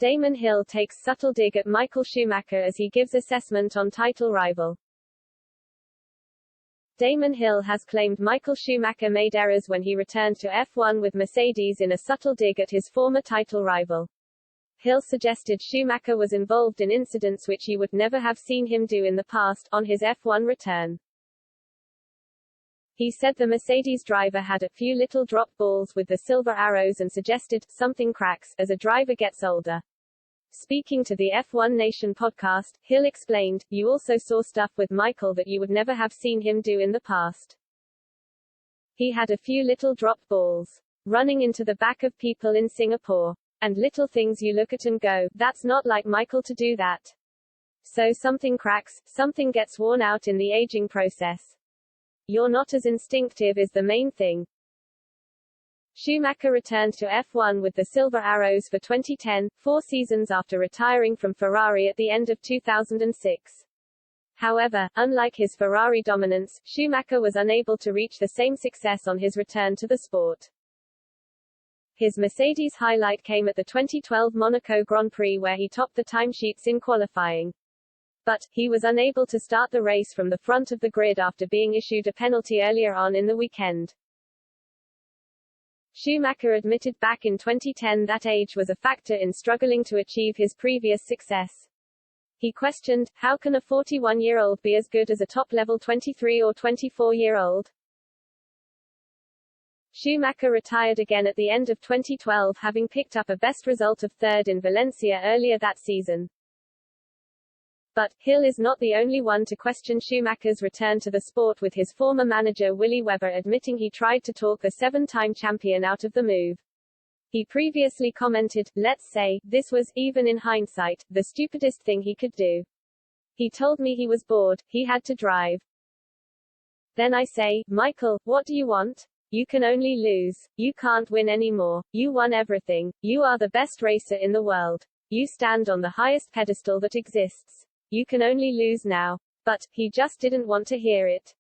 Damon Hill takes subtle dig at Michael Schumacher as he gives assessment on title rival. Damon Hill has claimed Michael Schumacher made errors when he returned to F1 with Mercedes in a subtle dig at his former title rival. Hill suggested Schumacher was involved in incidents which he would never have seen him do in the past, on his F1 return. He said the Mercedes driver had a few little drop balls with the silver arrows and suggested, something cracks, as a driver gets older. Speaking to the F1 Nation podcast, Hill explained, you also saw stuff with Michael that you would never have seen him do in the past. He had a few little drop balls. Running into the back of people in Singapore. And little things you look at and go, that's not like Michael to do that. So something cracks, something gets worn out in the aging process. You're not as instinctive is the main thing. Schumacher returned to F1 with the Silver Arrows for 2010, 4 seasons after retiring from Ferrari at the end of 2006. However, unlike his Ferrari dominance, Schumacher was unable to reach the same success on his return to the sport. His Mercedes highlight came at the 2012 Monaco Grand Prix where he topped the timesheets in qualifying. But, he was unable to start the race from the front of the grid after being issued a penalty earlier on in the weekend. Schumacher admitted back in 2010 that age was a factor in struggling to achieve his previous success. He questioned, how can a 41-year-old be as good as a top-level 23 or 24-year-old? Schumacher retired again at the end of 2012 having picked up a best result of third in Valencia earlier that season. But, Hill is not the only one to question Schumacher's return to the sport, with his former manager Willy Weber admitting he tried to talk the 7-time champion out of the move. He previously commented, let's say, this was, even in hindsight, the stupidest thing he could do. He told me he was bored, he had to drive. Then I say, Michael, what do you want? You can only lose. You can't win anymore. You won everything. You are the best racer in the world. You stand on the highest pedestal that exists. You can only lose now. But, he just didn't want to hear it.